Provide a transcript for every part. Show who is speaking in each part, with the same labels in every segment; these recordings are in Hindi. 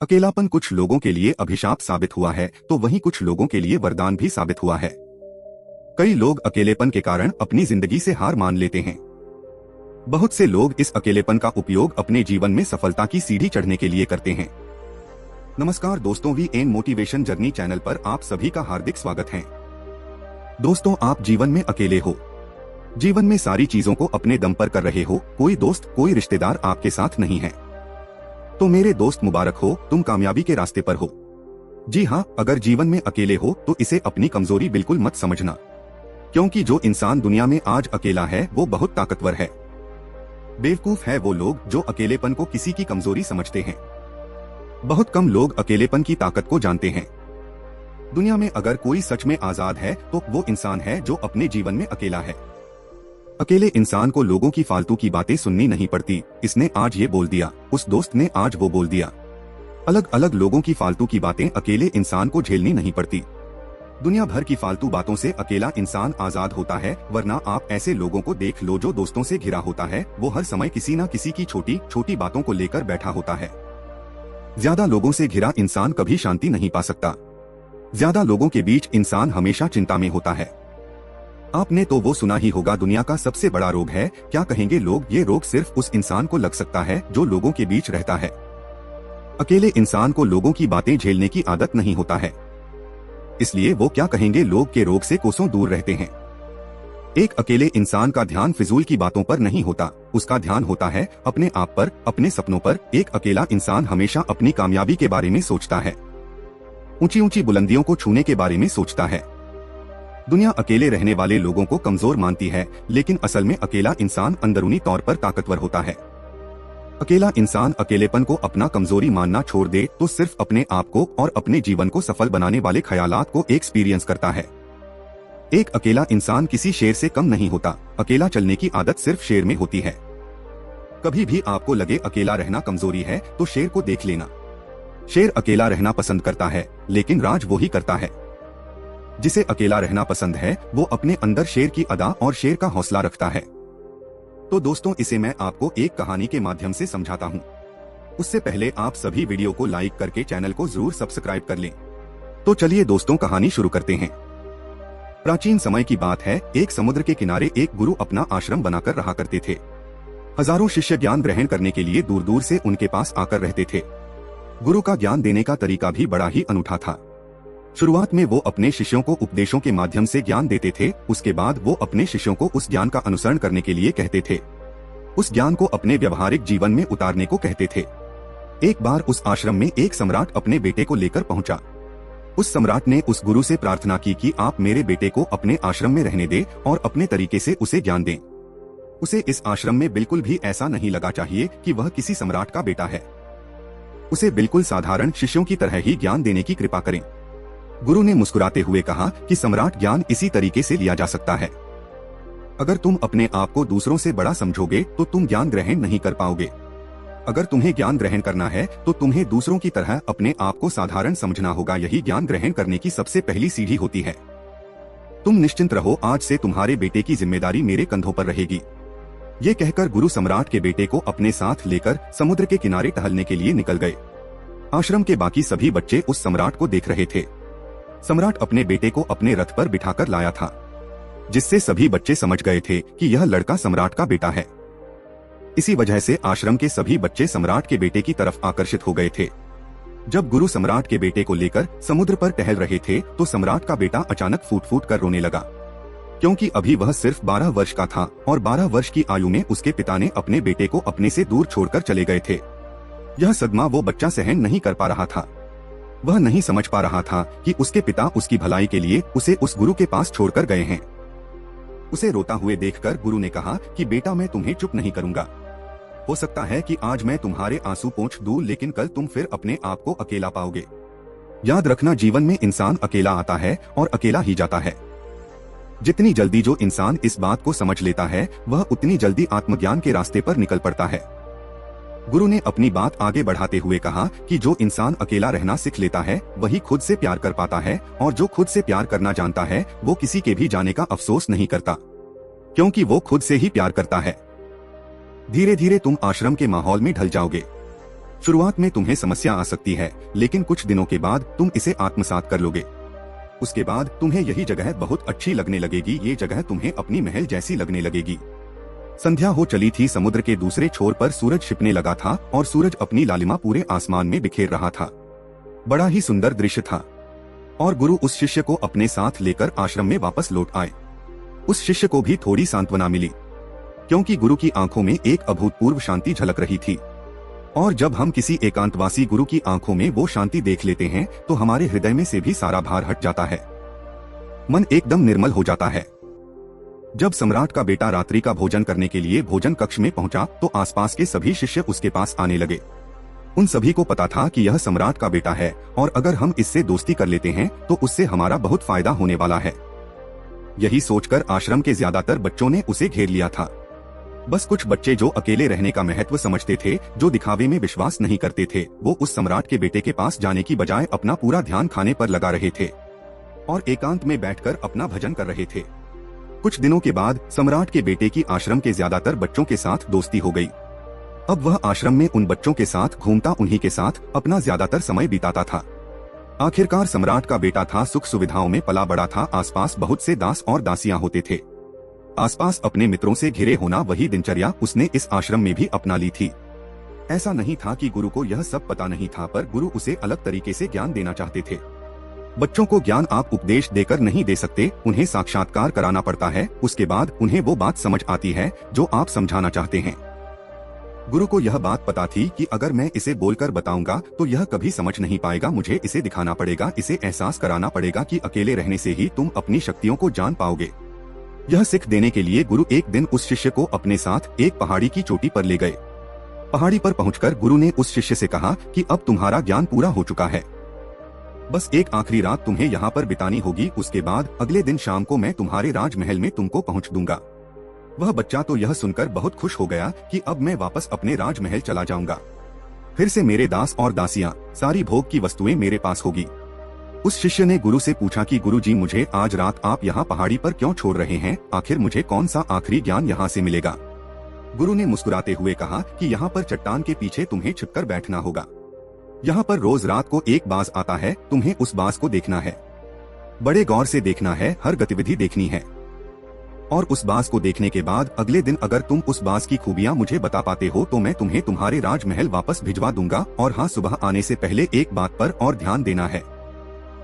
Speaker 1: अकेलापन कुछ लोगों के लिए अभिशाप साबित हुआ है तो वहीं कुछ लोगों के लिए वरदान भी साबित हुआ है। कई लोग अकेलेपन के कारण अपनी जिंदगी से हार मान लेते हैं। बहुत से लोग इस अकेलेपन का उपयोग अपने जीवन में सफलता की सीढ़ी चढ़ने के लिए करते हैं। नमस्कार दोस्तों, वी मोटिवेशन जर्नी चैनल पर आप सभी का हार्दिक स्वागत है। दोस्तों, आप जीवन में अकेले हो, जीवन में सारी चीजों को अपने दम पर कर रहे हो, कोई दोस्त कोई रिश्तेदार आपके साथ नहीं है। तो मेरे दोस्त मुबारक हो, तुम कामयाबी के रास्ते पर हो। जी हाँ, अगर जीवन में अकेले हो तो इसे अपनी कमजोरी बिल्कुल मत समझना, क्योंकि जो इंसान दुनिया में आज अकेला है वो बहुत ताकतवर है। बेवकूफ है वो लोग जो अकेलेपन को किसी की कमजोरी समझते हैं। बहुत कम लोग अकेलेपन की ताकत को जानते हैं। दुनिया में अगर कोई सच में आजाद है तो वो इंसान है जो अपने जीवन में अकेला है। अकेले इंसान को लोगों की फालतू की बातें सुननी नहीं पड़ती। इसने आज ये बोल दिया, उस दोस्त ने आज वो बोल दिया। अलग अलग लोगों की फालतू की बातें अकेले इंसान को झेलनी नहीं पड़ती। दुनिया भर की फालतू बातों से अकेला इंसान आजाद होता है, वरना आप ऐसे लोगों को देख लो जो दोस्तों से घिरा होता है। वो हर समय किसी न किसी की छोटी छोटी बातों को लेकर बैठा होता है। ज्यादा लोगों से घिरा इंसान कभी शांति नहीं पा सकता। ज्यादा लोगों के बीच इंसान हमेशा चिंता में होता है। आपने तो वो सुना ही होगा, दुनिया का सबसे बड़ा रोग है। क्या कहेंगे लोग, ये रोग सिर्फ उस इंसान को लग सकता है जो लोगों के बीच रहता है। अकेले इंसान को लोगों की बातें झेलने की आदत नहीं होता है, इसलिए वो क्या कहेंगे लोग के रोग से कोसों दूर रहते हैं। एक अकेले इंसान का ध्यान फिजूल की बातों पर नहीं होता, उसका ध्यान होता है अपने आप पर, अपने सपनों पर। एक अकेला इंसान हमेशा अपनी कामयाबी के बारे में सोचता है, ऊंची ऊंची बुलंदियों को छूने के बारे में सोचता है। दुनिया अकेले रहने वाले लोगों को कमजोर मानती है, लेकिन असल में अकेला इंसान अंदरूनी तौर पर ताकतवर होता है। अकेला इंसान अकेलेपन को अपना कमजोरी मानना छोड़ दे तो सिर्फ अपने आप को और अपने जीवन को सफल बनाने वाले ख्यालात को एक्सपीरियंस करता है। एक अकेला इंसान किसी शेर से कम नहीं होता। अकेला चलने की आदत सिर्फ शेर में होती है। कभी भी आपको लगे अकेला रहना कमजोरी है तो शेर को देख लेना। शेर अकेला रहना पसंद करता है, लेकिन राज वो ही करता है। जिसे अकेला रहना पसंद है वो अपने अंदर शेर की अदा और शेर का हौसला रखता है। तो दोस्तों, इसे मैं आपको एक कहानी के माध्यम से समझाता हूँ। उससे पहले आप सभी वीडियो को लाइक करके चैनल को जरूर सब्सक्राइब कर लें। तो चलिए दोस्तों, कहानी शुरू करते हैं। प्राचीन समय की बात है। एक समुद्र के किनारे एक गुरु अपना आश्रम बनाकर रहा करते थे। हजारों शिष्य ज्ञान ग्रहण करने के लिए दूर दूर से उनके पास आकर रहते थे। गुरु का ज्ञान देने का तरीका भी बड़ा ही अनूठा था। शुरुआत में वो अपने शिष्यों को उपदेशों के माध्यम से ज्ञान देते थे। उसके बाद वो अपने शिष्यों को उस ज्ञान का अनुसरण करने के लिए कहते थे, उस ज्ञान को अपने व्यवहारिक जीवन में उतारने को कहते थे। एक बार उस आश्रम में एक सम्राट अपने बेटे को लेकर पहुंचा। उस सम्राट ने उस गुरु से प्रार्थना की कि आप मेरे बेटे को अपने आश्रम में रहने दें और अपने तरीके से उसे ज्ञान दें। उसे इस आश्रम में बिल्कुल भी ऐसा नहीं लगा चाहिए कि वह किसी सम्राट का बेटा है। उसे बिल्कुल साधारण शिष्यों की तरह ही ज्ञान देने की कृपा करें। गुरु ने मुस्कुराते हुए कहा कि सम्राट, ज्ञान इसी तरीके से लिया जा सकता है। अगर तुम अपने आप को दूसरों से बड़ा समझोगे तो तुम ज्ञान ग्रहण नहीं कर पाओगे। अगर तुम्हें ज्ञान ग्रहण करना है तो तुम्हें दूसरों की तरह अपने आप को साधारण समझना होगा। यही ज्ञान ग्रहण करने की सबसे पहली सीढ़ी होती है। तुम निश्चिंत रहो, आज से तुम्हारे बेटे की जिम्मेदारी मेरे कंधों पर रहेगी। ये कहकर गुरु सम्राट के बेटे को अपने साथ लेकर समुद्र के किनारे टहलने के लिए निकल गए। आश्रम के बाकी सभी बच्चे उस सम्राट को देख रहे थे। सम्राट अपने बेटे को अपने रथ पर बिठाकर लाया था, जिससे सभी बच्चे समझ गए थे कि यह लड़का सम्राट का बेटा है। इसी वजह से आश्रम के सभी बच्चे सम्राट के बेटे की तरफ आकर्षित हो गए थे। जब गुरु सम्राट के बेटे को लेकर समुद्र पर टहल रहे थे तो सम्राट का बेटा अचानक फूट फूट कर रोने लगा, क्योंकि अभी वह सिर्फ 12 वर्ष का था और 12 वर्ष की आयु में उसके पिता ने अपने बेटे को अपने से दूर छोड़कर चले गए थे। यह सदमा वो बच्चा सहन नहीं कर पा रहा था। वह नहीं समझ पा रहा था कि उसके पिता उसकी भलाई के लिए उसे उस गुरु के पास छोड़कर गए हैं। उसे रोता हुए देखकर गुरु ने कहा कि बेटा, मैं तुम्हें चुप नहीं करूंगा। हो सकता है कि आज मैं तुम्हारे आंसू पोंछ दूं, लेकिन कल तुम फिर अपने आप को अकेला पाओगे। याद रखना, जीवन में इंसान अकेला आता है और अकेला ही जाता है। जितनी जल्दी जो इंसान इस बात को समझ लेता है वह उतनी जल्दी आत्मज्ञान के रास्ते पर निकल पड़ता है। गुरु ने अपनी बात आगे बढ़ाते हुए कहा कि जो इंसान अकेला रहना सीख लेता है वही खुद से प्यार कर पाता है, और जो खुद से प्यार करना जानता है वो किसी के भी जाने का अफसोस नहीं करता, क्योंकि वो खुद से ही प्यार करता है। धीरे धीरे तुम आश्रम के माहौल में ढल जाओगे। शुरुआत में तुम्हें समस्या आ सकती है, लेकिन कुछ दिनों के बाद तुम इसे आत्मसात कर लोगे। उसके बाद तुम्हें यही जगह बहुत अच्छी लगने लगेगी, ये जगह तुम्हें अपनी महल जैसी लगने लगेगी। संध्या हो चली थी, समुद्र के दूसरे छोर पर सूरज छिपने लगा था और सूरज अपनी लालिमा पूरे आसमान में बिखेर रहा था। बड़ा ही सुंदर दृश्य था और गुरु उस शिष्य को अपने साथ लेकर आश्रम में वापस लौट आए। उस शिष्य को भी थोड़ी सांत्वना मिली, क्योंकि गुरु की आंखों में एक अभूतपूर्व शांति झलक रही थी। और जब हम किसी एकांतवासी गुरु की आंखों में वो शांति देख लेते हैं तो हमारे हृदय में से भी सारा भार हट जाता है, मन एकदम निर्मल हो जाता है। जब सम्राट का बेटा रात्रि का भोजन करने के लिए भोजन कक्ष में पहुंचा तो आसपास के सभी शिष्य उसके पास आने लगे। उन सभी को पता था कि यह सम्राट का बेटा है और अगर हम इससे दोस्ती कर लेते हैं तो उससे हमारा बहुत फायदा होने वाला है। यही सोचकर आश्रम के ज्यादातर बच्चों ने उसे घेर लिया था। बस कुछ बच्चे जो अकेले रहने का महत्व समझते थे, जो दिखावे में विश्वास नहीं करते थे, वो उस सम्राट के बेटे के पास जाने की बजाय अपना पूरा ध्यान खाने पर लगा रहे थे और एकांत में बैठकर अपना भजन कर रहे थे। कुछ दिनों के बाद सम्राट के बेटे की आश्रम के ज्यादातर बच्चों के साथ दोस्ती हो गई। अब वह आश्रम में उन बच्चों के साथ घूमता, उन्हीं के साथ अपना ज्यादातर समय बिताता था। आखिरकार सम्राट का बेटा था, सुख सुविधाओं में पला बड़ा था, आसपास बहुत से दास और दासियां होते थे। आसपास अपने मित्रों से घिरे होना वही दिनचर्या उसने इस आश्रम में भी अपना ली थी। ऐसा नहीं था कि गुरु को यह सब पता नहीं था, पर गुरु उसे अलग तरीके से ज्ञान देना चाहते थे। बच्चों को ज्ञान आप उपदेश देकर नहीं दे सकते, उन्हें साक्षात्कार कराना पड़ता है, उसके बाद उन्हें वो बात समझ आती है जो आप समझाना चाहते हैं। गुरु को यह बात पता थी कि अगर मैं इसे बोलकर बताऊंगा तो यह कभी समझ नहीं पाएगा, मुझे इसे दिखाना पड़ेगा, इसे एहसास कराना पड़ेगा कि अकेले रहने से ही तुम अपनी शक्तियों को जान पाओगे। यह सीख देने के लिए गुरु एक दिन उस शिष्य को अपने साथ एक पहाड़ी की चोटी पर ले गए। पहाड़ी पर पहुंचकर गुरु ने उस शिष्य से कहा कि अब तुम्हारा ज्ञान पूरा हो चुका है, बस एक आखिरी रात तुम्हें यहाँ पर बितानी होगी, उसके बाद अगले दिन शाम को मैं तुम्हारे राजमहल में तुमको पहुँच दूंगा। वह बच्चा तो यह सुनकर बहुत खुश हो गया कि अब मैं वापस अपने राजमहल चला जाऊंगा, फिर से मेरे दास और दासियां, सारी भोग की वस्तुएं मेरे पास होगी। उस शिष्य ने गुरु से पूछा कि गुरुजी, मुझे आज रात आप यहाँ पहाड़ी पर क्यों छोड़ रहे हैं, आखिर मुझे कौन सा आखिरी ज्ञान यहाँ से मिलेगा। गुरु ने मुस्कुराते हुए कहा कि यहाँ पर चट्टान के पीछे तुम्हें छिपकर बैठना होगा। यहाँ पर रोज रात को एक बाज आता है, तुम्हें उस बाज को देखना है, बड़े गौर से देखना है, हर गतिविधि देखनी है। और उस बाज को देखने के बाद अगले दिन अगर तुम उस बाज की खूबियाँ मुझे बता पाते हो तो मैं तुम्हें तुम्हारे राजमहल वापस भिजवा दूंगा। और हाँ, सुबह आने से पहले एक बात पर और ध्यान देना है,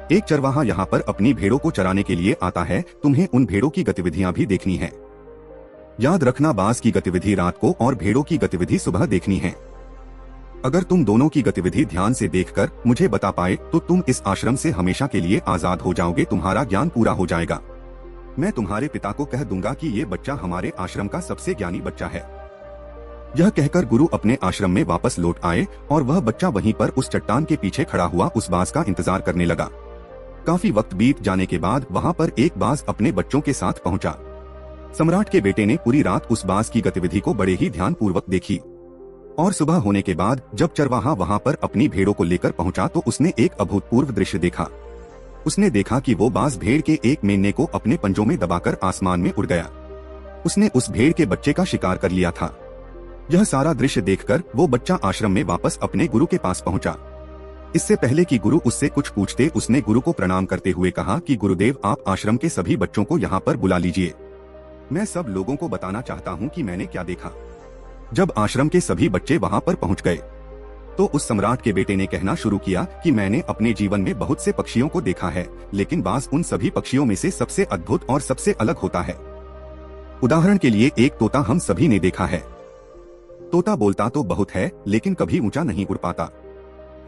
Speaker 1: एक चरवाहा यहाँ पर अपनी भेड़ों को चराने के लिए आता है, तुम्हें उन भेड़ों की गतिविधियाँ भी देखनी है। याद रखना, बाज की गतिविधि रात को और भेड़ों की गतिविधि सुबह देखनी है। अगर तुम दोनों की गतिविधि ध्यान से देखकर मुझे बता पाए तो तुम इस आश्रम से हमेशा के लिए आजाद हो जाओगे, तुम्हारा ज्ञान पूरा हो जाएगा। मैं तुम्हारे पिता को कह दूंगा कि ये बच्चा हमारे आश्रम का सबसे ज्ञानी बच्चा है। यह कहकर गुरु अपने आश्रम में वापस लौट आए और वह बच्चा वहीं पर उस चट्टान के पीछे खड़ा हुआ उस बाज का इंतजार करने लगा। काफी वक्त बीत जाने के बाद वहाँ पर एक बाज अपने बच्चों के साथ पहुँचा। सम्राट के बेटे ने पूरी रात उस बाज की गतिविधि को बड़े ही ध्यान पूर्वक देखी और सुबह होने के बाद जब चरवाहा वहाँ पर अपनी भेड़ों को लेकर पहुँचा तो उसने एक अभूतपूर्व दृश्य देखा। उसने देखा कि वो बाज भेड़ के एक मेमने को अपने पंजों में दबाकर आसमान में उड़ गया। उसने उस भेड़ के बच्चे का शिकार कर लिया था। यह सारा दृश्य देखकर वो बच्चा आश्रम में वापस अपने गुरु के पास पहुंचा। इससे पहले कि गुरु उससे कुछ पूछते, उसने गुरु को प्रणाम करते हुए कहा कि गुरुदेव, आप आश्रम के सभी बच्चों को यहाँ पर बुला लीजिए, मैं सब लोगों को बताना चाहता हूँ कि मैंने क्या देखा। जब आश्रम के सभी बच्चे वहाँ पर पहुँच गए तो उस सम्राट के बेटे ने कहना शुरू किया कि मैंने अपने जीवन में बहुत से पक्षियों को देखा है, लेकिन बाज उन सभी पक्षियों में से सबसे अद्भुत और सबसे अलग होता है। उदाहरण के लिए एक तोता हम सभी ने देखा है। तोता बोलता तो बहुत है लेकिन कभी ऊंचा नहीं उड़ पाता,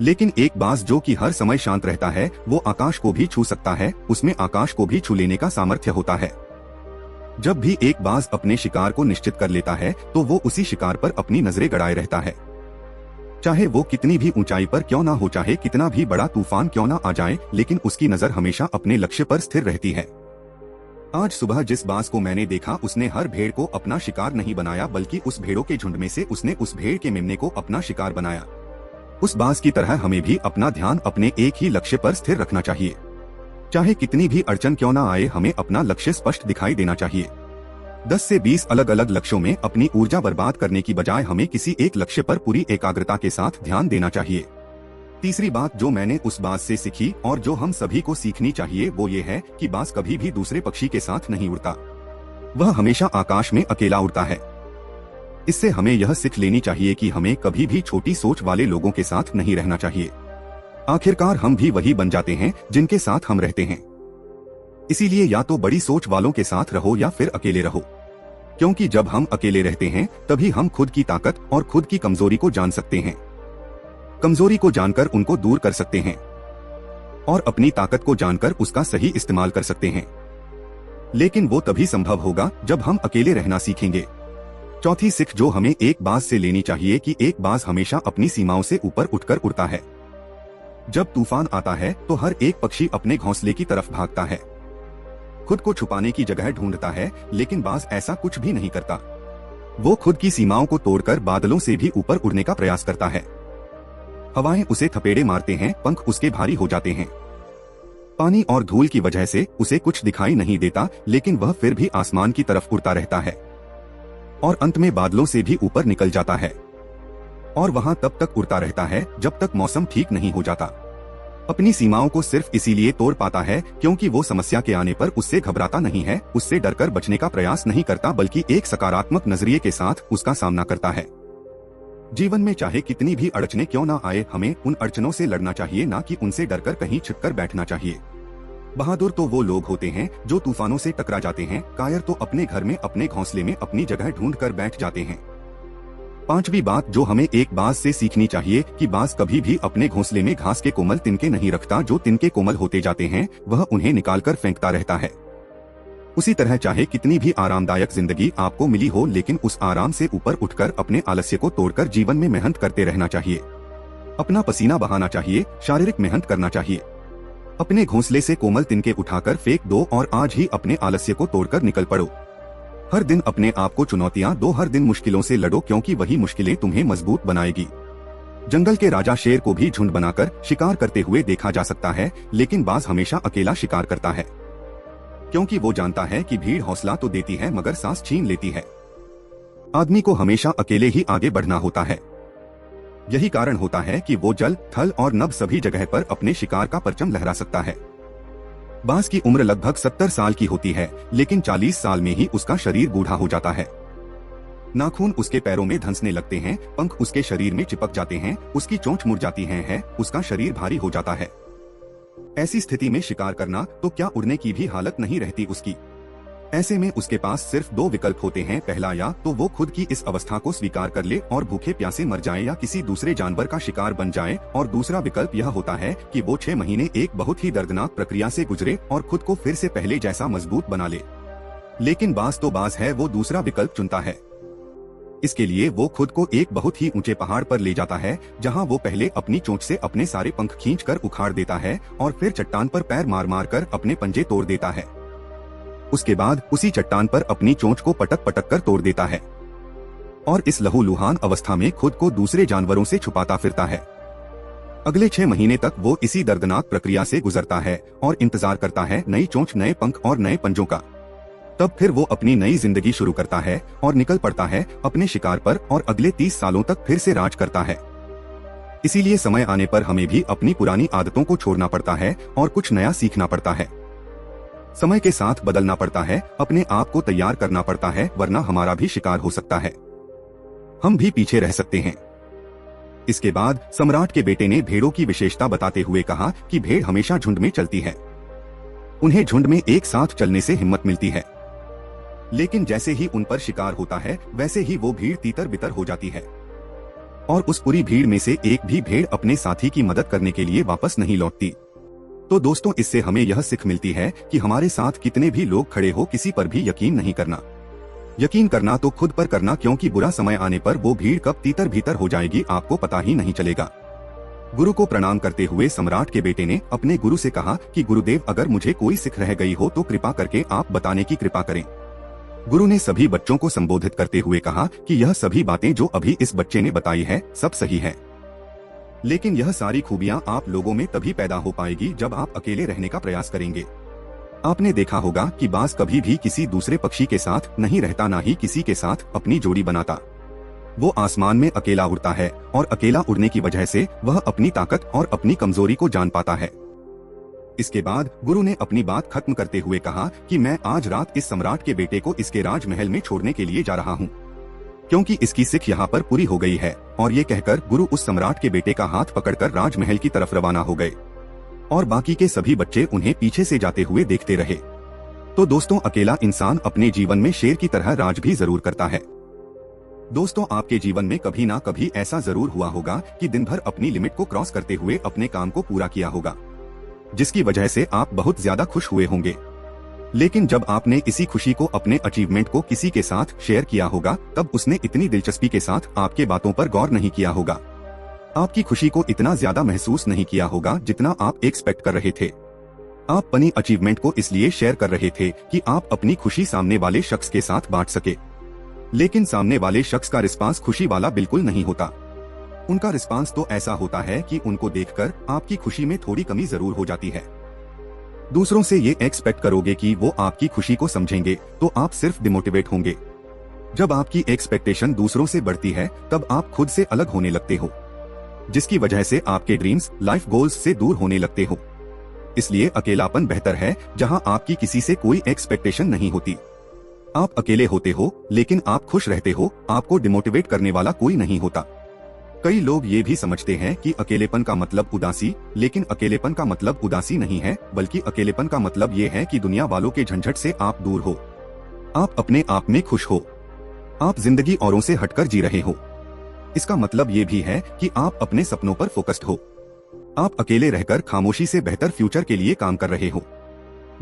Speaker 1: लेकिन एक बाज जो कि हर समय शांत रहता है, वो आकाश को भी छू सकता है, उसमें आकाश को भी छू लेने का सामर्थ्य होता है। जब भी एक बाज अपने शिकार को निश्चित कर लेता है तो वो उसी शिकार पर अपनी नजरें गड़ाए रहता है, चाहे वो कितनी भी ऊंचाई पर क्यों ना हो, चाहे कितना भी बड़ा तूफान क्यों ना आ जाए, लेकिन उसकी नजर हमेशा अपने लक्ष्य पर स्थिर रहती है। आज सुबह जिस बाज को मैंने देखा उसने हर भेड़ को अपना शिकार नहीं बनाया, बल्कि उस भेड़ों के झुंड में से उसने उस भेड़ के मेमने को अपना शिकार बनाया। उस बाज की तरह हमें भी अपना ध्यान अपने एक ही लक्ष्य पर स्थिर रखना चाहिए। चाहे कितनी भी अड़चन क्यों ना आए, हमें अपना लक्ष्य स्पष्ट दिखाई देना चाहिए। 10 से 20 अलग अलग लक्ष्यों में अपनी ऊर्जा बर्बाद करने की बजाय हमें किसी एक लक्ष्य पर पूरी एकाग्रता के साथ ध्यान देना चाहिए। तीसरी बात जो मैंने उस बात से सीखी और जो हम सभी को सीखनी चाहिए वो ये है कि बाज कभी भी दूसरे पक्षी के साथ नहीं उड़ता, वह हमेशा आकाश में अकेला उड़ता है। इससे हमें यह सीख लेनी चाहिए कि हमें कभी भी छोटी सोच वाले लोगों के साथ नहीं रहना चाहिए। आखिरकार हम भी वही बन जाते हैं जिनके साथ हम रहते हैं। इसीलिए या तो बड़ी सोच वालों के साथ रहो या फिर अकेले रहो, क्योंकि जब हम अकेले रहते हैं तभी हम खुद की ताकत और खुद की कमजोरी को जान सकते हैं। कमजोरी को जानकर उनको दूर कर सकते हैं और अपनी ताकत को जानकर उसका सही इस्तेमाल कर सकते हैं। लेकिन वो तभी संभव होगा जब हम अकेले रहना सीखेंगे। चौथी सीख जो हमें एक बाज से लेनी चाहिए कि एक बाज हमेशा अपनी सीमाओं से ऊपर उठकर उड़ता है। जब तूफान आता है तो हर एक पक्षी अपने घोंसले की तरफ भागता है, खुद को छुपाने की जगह ढूंढता है, लेकिन बाज ऐसा कुछ भी नहीं करता। वो खुद की सीमाओं को तोड़कर बादलों से भी ऊपर उड़ने का प्रयास करता है। हवाएं उसे थपेड़े मारते हैं, पंख उसके भारी हो जाते हैं। पानी और धूल की वजह से उसे कुछ दिखाई नहीं देता, लेकिन वह फिर भी आसमान की तरफ उड़ता रहता है और अंत में बादलों से भी ऊपर निकल जाता है और वहां तब तक उड़ता रहता है जब तक मौसम ठीक नहीं हो जाता। अपनी सीमाओं को सिर्फ इसीलिए तोड़ पाता है क्योंकि वो समस्या के आने पर उससे घबराता नहीं है, उससे डरकर बचने का प्रयास नहीं करता, बल्कि एक सकारात्मक नजरिए के साथ उसका सामना करता है। जीवन में चाहे कितनी भी अड़चने क्यों ना आए, हमें उन अड़चनों से लड़ना चाहिए, ना कि उनसे डरकर कहीं छिपकर बैठना चाहिए। बहादुर तो वो लोग होते हैं जो तूफानों से टकरा जाते हैं, कायर तो अपने घर में अपने घोंसले में अपनी जगह ढूंढ कर बैठ जाते हैं। पांचवी बात जो हमें एक बाज से सीखनी चाहिए कि बाज कभी भी अपने घोंसले में घास के कोमल तिनके नहीं रखता। जो तिनके कोमल होते जाते हैं वह उन्हें निकालकर फेंकता रहता है। उसी तरह चाहे कितनी भी आरामदायक जिंदगी आपको मिली हो, लेकिन उस आराम से ऊपर उठकर अपने आलस्य को तोड़कर जीवन में मेहनत करते रहना चाहिए। अपना पसीना बहाना चाहिए, शारीरिक मेहनत करना चाहिए। अपने घोंसले से कोमल तिनके उठाकर फेंक दो और आज ही अपने आलस्य को तोड़कर निकल पड़ो। हर दिन अपने आप को चुनौतियां दो, हर दिन मुश्किलों से लड़ो, क्योंकि वही मुश्किलें तुम्हें मजबूत बनाएगी। जंगल के राजा शेर को भी झुंड बनाकर शिकार करते हुए देखा जा सकता है, लेकिन बाज हमेशा अकेला शिकार करता है, क्योंकि वो जानता है कि भीड़ हौसला तो देती है मगर सांस छीन लेती है। आदमी को हमेशा अकेले ही आगे बढ़ना होता है। यही कारण होता है कि वो जल, थल और नभ सभी जगह पर अपने शिकार का परचम लहरा सकता है। बाज की उम्र लगभग 70 साल की होती है, लेकिन 40 साल में ही उसका शरीर बूढ़ा हो जाता है। नाखून उसके पैरों में धंसने लगते हैं, पंख उसके शरीर में चिपक जाते हैं, उसकी चोंच मुड़ जाती है, उसका शरीर भारी हो जाता है। ऐसी स्थिति में शिकार करना तो क्या उड़ने की भी हालत नहीं रहती उसकी। ऐसे में उसके पास सिर्फ दो विकल्प होते हैं, पहला या तो वो खुद की इस अवस्था को स्वीकार कर ले और भूखे प्यासे मर जाए या किसी दूसरे जानवर का शिकार बन जाए, और दूसरा विकल्प यह होता है कि वो 6 महीने एक बहुत ही दर्दनाक प्रक्रिया से गुजरे और खुद को फिर से पहले जैसा मजबूत बना ले। लेकिन बाज तो बाज है, वो दूसरा विकल्प चुनता है। इसके लिए वो खुद को एक बहुत ही ऊंचे पहाड़ पर ले जाता है, जहां वो पहले अपनी चोंच से अपने सारे पंख खींचकर उखाड़ देता है और फिर चट्टान पर पैर मार मार कर अपने पंजे तोड़ देता है। उसके बाद उसी चट्टान पर अपनी चोंच को पटक पटक कर तोड़ देता है और इस लहूलुहान अवस्था में खुद को दूसरे जानवरों से छुपाता फिरता है। अगले 6 महीने तक वो इसी दर्दनाक प्रक्रिया से गुजरता है और इंतजार करता है नई चोंच, नए पंख और नए पंजों का। तब फिर वो अपनी नई जिंदगी शुरू करता है और निकल पड़ता है अपने शिकार पर और अगले 30 सालों तक फिर से राज करता है। इसीलिए समय आने पर हमें भी अपनी पुरानी आदतों को छोड़ना पड़ता है और कुछ नया सीखना पड़ता है। समय के साथ बदलना पड़ता है, अपने आप को तैयार करना पड़ता है, वरना हमारा भी शिकार हो सकता है, हम भी पीछे रह सकते हैं। इसके बाद सम्राट के बेटे ने भेड़ों की विशेषता बताते हुए कहा कि भेड़ हमेशा झुंड में चलती है। उन्हें झुंड में एक साथ चलने से हिम्मत मिलती है, लेकिन जैसे ही उन पर शिकार होता है वैसे ही वो भीड़ तीतर बितर हो जाती है और उस पूरी भीड़ में से एक भी भेड़ अपने साथी की मदद करने के लिए वापस नहीं लौटती। तो दोस्तों, इससे हमें यह सीख मिलती है कि हमारे साथ कितने भी लोग खड़े हो, किसी पर भी यकीन नहीं करना। यकीन करना तो खुद पर करना, क्योंकि बुरा समय आने पर वो भीड़ कब तीतर भीतर हो जाएगी आपको पता ही नहीं चलेगा। गुरु को प्रणाम करते हुए सम्राट के बेटे ने अपने गुरु से कहा कि गुरुदेव, अगर मुझे कोई सीख रह गई हो तो कृपा करके आप बताने की कृपा करें। गुरु ने सभी बच्चों को संबोधित करते हुए कहा कि यह सभी बातें जो अभी इस बच्चे ने बताई है सब सही है, लेकिन यह सारी खूबियां आप लोगों में तभी पैदा हो पाएगी जब आप अकेले रहने का प्रयास करेंगे। आपने देखा होगा कि बाज कभी भी किसी दूसरे पक्षी के साथ नहीं रहता, ना ही किसी के साथ अपनी जोड़ी बनाता। वो आसमान में अकेला उड़ता है और अकेला उड़ने की वजह से वह अपनी ताकत और अपनी कमजोरी को जान पाता है। इसके बाद गुरु ने अपनी बात खत्म करते हुए कहा कि मैं आज रात इस सम्राट के बेटे को इसके राजमहल में छोड़ने के लिए जा रहा हूँ, क्योंकि इसकी सिख यहाँ पर पूरी हो गई है। और ये कहकर गुरु उस सम्राट के बेटे का हाथ पकड़कर राजमहल की तरफ रवाना हो गए और बाकी के सभी बच्चे उन्हें पीछे से जाते हुए देखते रहे। तो दोस्तों, अकेला इंसान अपने जीवन में शेर की तरह राज भी जरूर करता है। दोस्तों, आपके जीवन में कभी ना कभी ऐसा जरूर हुआ होगा कि दिन भर अपनी लिमिट को क्रॉस करते हुए अपने काम को पूरा किया होगा, जिसकी वजह से आप बहुत ज्यादा खुश हुए होंगे। लेकिन जब आपने इसी खुशी को, अपने अचीवमेंट को किसी के साथ शेयर किया होगा, तब उसने इतनी दिलचस्पी के साथ आपके बातों पर गौर नहीं किया होगा, आपकी खुशी को इतना ज्यादा महसूस नहीं किया होगा जितना आप एक्सपेक्ट कर रहे थे। आप अपनी अचीवमेंट को इसलिए शेयर कर रहे थे कि आप अपनी खुशी सामने वाले शख्स के साथ बांट सके, लेकिन सामने वाले शख्स का रिस्पांस खुशी वाला बिल्कुल नहीं होता। उनका रिस्पांस तो ऐसा होता है कि उनको देखकर आपकी खुशी में थोड़ी कमी जरूर हो जाती है। दूसरों से ये एक्सपेक्ट करोगे कि वो आपकी खुशी को समझेंगे तो आप सिर्फ डिमोटिवेट होंगे। जब आपकी एक्सपेक्टेशन दूसरों से बढ़ती है तब आप खुद से अलग होने लगते हो, जिसकी वजह से आपके ड्रीम्स, लाइफ गोल्स से दूर होने लगते हो। इसलिए अकेलापन बेहतर है, जहां आपकी किसी से कोई एक्सपेक्टेशन नहीं होती। आप अकेले होते हो लेकिन आप खुश रहते हो, आपको डिमोटिवेट करने वाला कोई नहीं होता। कई लोग ये भी समझते हैं कि अकेलेपन का मतलब उदासी, लेकिन अकेलेपन का मतलब उदासी नहीं है, बल्कि अकेलेपन का मतलब ये है कि दुनिया वालों के झंझट से आप दूर हो, आप अपने आप में खुश हो, आप जिंदगी औरों से हटकर जी रहे हो। इसका मतलब ये भी है कि आप अपने सपनों पर फोकस्ड हो, आप अकेले रहकर खामोशी से बेहतर फ्यूचर के लिए काम कर रहे हो।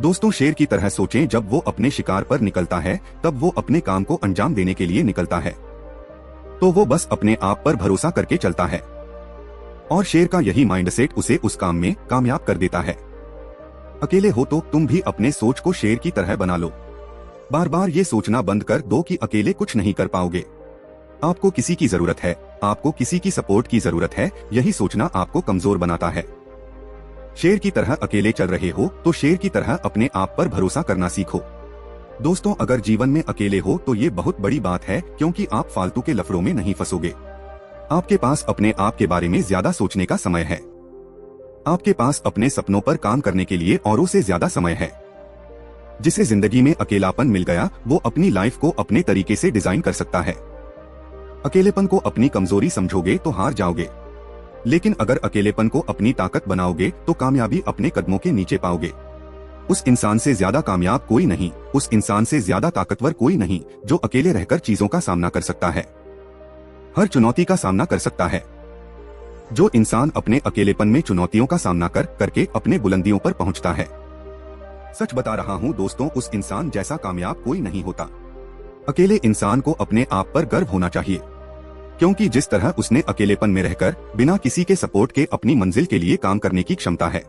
Speaker 1: दोस्तों, शेर की तरह सोचें, जब वो अपने शिकार पर निकलता है तब वो अपने काम को अंजाम देने के लिए निकलता है, तो वो बस अपने आप पर भरोसा करके चलता है और शेर का यही माइंडसेट उसे उस काम में कामयाब कर देता है। अकेले हो तो तुम भी अपने सोच को शेर की तरह बना लो। बार बार ये सोचना बंद कर दो कि अकेले कुछ नहीं कर पाओगे, आपको किसी की जरूरत है, आपको किसी की सपोर्ट की जरूरत है। यही सोचना आपको कमजोर बनाता है। शेर की तरह अकेले चल रहे हो तो शेर की तरह अपने आप पर भरोसा करना सीखो। दोस्तों, अगर जीवन में अकेले हो तो ये बहुत बड़ी बात है, क्योंकि आप फालतू के लफड़ों में नहीं फंसोगे। आपके पास अपने आप के बारे में ज्यादा सोचने का समय है, आपके पास अपने सपनों पर काम करने के लिए औरों से ज्यादा समय है। जिसे जिंदगी में अकेलापन मिल गया, वो अपनी लाइफ को अपने तरीके से डिजाइन कर सकता है। अकेलेपन को अपनी कमजोरी समझोगे तो हार जाओगे, लेकिन अगर अकेलेपन को अपनी ताकत बनाओगे तो कामयाबी अपने कदमों के नीचे पाओगे। उस इंसान से ज्यादा कामयाब कोई नहीं, उस इंसान से ज्यादा ताकतवर कोई नहीं, जो अकेले रहकर चीजों का सामना कर सकता है, हर चुनौती का सामना कर सकता है। जो इंसान अपने अकेलेपन में चुनौतियों का सामना करके अपने बुलंदियों पर पहुंचता है, सच बता रहा हूं दोस्तों, उस इंसान जैसा कामयाब कोई नहीं होता। अकेले इंसान को अपने आप पर गर्व होना चाहिए, क्योंकि जिस तरह उसने अकेलेपन में रहकर बिना किसी के सपोर्ट के अपनी मंजिल के लिए काम करने की क्षमता है,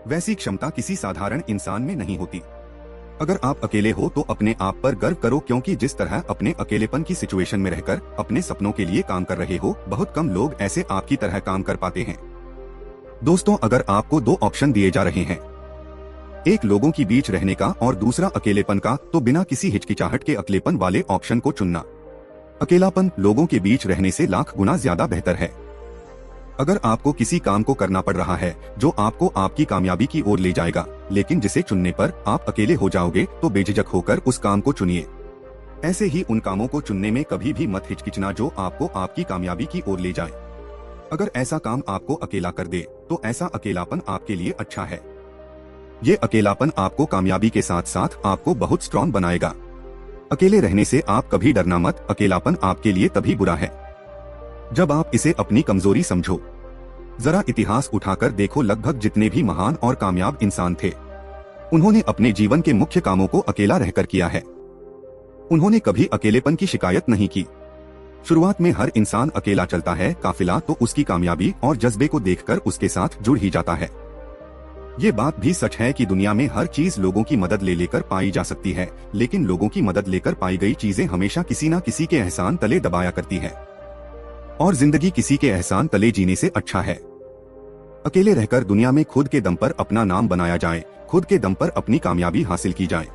Speaker 1: वैसी क्षमता किसी साधारण इंसान में नहीं होती। अगर आप अकेले हो तो अपने आप पर गर्व करो, क्योंकि जिस तरह अपने अकेलेपन की सिचुएशन में रहकर अपने सपनों के लिए काम कर रहे हो, बहुत कम लोग ऐसे आपकी तरह काम कर पाते हैं। दोस्तों, अगर आपको दो ऑप्शन दिए जा रहे हैं, एक लोगों की बीच रहने का और दूसरा अकेलेपन का, तो बिना किसी हिचकिचाहट के अकेलेपन वाले ऑप्शन को चुनना। अकेलापन लोगों के बीच रहने से लाख गुना ज्यादा बेहतर है। अगर आपको किसी काम को करना पड़ रहा है जो आपको आपकी कामयाबी की ओर ले जाएगा, लेकिन जिसे चुनने पर आप अकेले हो जाओगे, तो बेझिझक होकर उस काम को चुनिए। ऐसे ही उन कामों को चुनने में कभी भी मत हिचकिचना जो आपको आपकी कामयाबी की ओर ले जाए। अगर ऐसा काम आपको अकेला कर दे तो ऐसा अकेलापन आपके लिए अच्छा है। ये अकेलापन आपको कामयाबी के साथ साथ आपको बहुत स्ट्रॉन्ग बनाएगा। अकेले रहने से आप कभी डरना मत, अकेलापन आपके लिए तभी बुरा है जब आप इसे अपनी कमजोरी समझो। जरा इतिहास उठाकर देखो, लगभग जितने भी महान और कामयाब इंसान थे, उन्होंने अपने जीवन के मुख्य कामों को अकेला रहकर किया है। उन्होंने कभी अकेलेपन की शिकायत नहीं की। शुरुआत में हर इंसान अकेला चलता है, काफिला तो उसकी कामयाबी और जज्बे को देखकर उसके साथ जुड़ ही जाता है। ये बात भी सच है कि दुनिया में हर चीज लोगों की मदद ले लेकर पाई जा सकती है, लेकिन लोगों की मदद लेकर पाई गई चीजें हमेशा किसी न किसी के एहसान तले दबाया करती है, और जिंदगी किसी के एहसान तले जीने से अच्छा है। अकेले रहकर दुनिया में खुद के दम पर अपना नाम बनाया जाए, खुद के दम पर अपनी कामयाबी हासिल की जाए।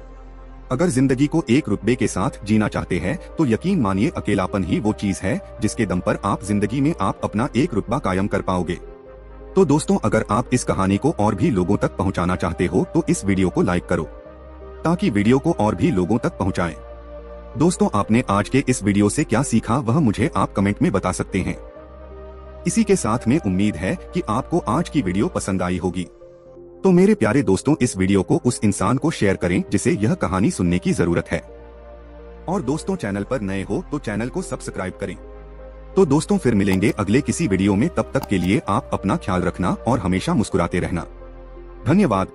Speaker 1: अगर जिंदगी को एक रुतबे के साथ जीना चाहते हैं तो यकीन मानिए अकेलापन ही वो चीज है जिसके दम पर आप जिंदगी में आप अपना एक रुतबा कायम कर पाओगे। तो दोस्तों, अगर आप इस कहानी को और भी लोगों तक पहुंचाना चाहते हो तो इस वीडियो को लाइक करो ताकि वीडियो को और भी लोगों तक पहुंचाएं। दोस्तों, आपने आज के इस वीडियो से क्या सीखा वह मुझे आप कमेंट में बता सकते हैं। इसी के साथ में उम्मीद है कि आपको आज की वीडियो पसंद आई होगी। तो मेरे प्यारे दोस्तों, इस वीडियो को उस इंसान को शेयर करें जिसे यह कहानी सुनने की जरूरत है। और दोस्तों, चैनल पर नए हो तो चैनल को सब्सक्राइब करें। तो दोस्तों, फिर मिलेंगे अगले किसी वीडियो में। तब तक के लिए आप अपना ख्याल रखना और हमेशा मुस्कुराते रहना। धन्यवाद।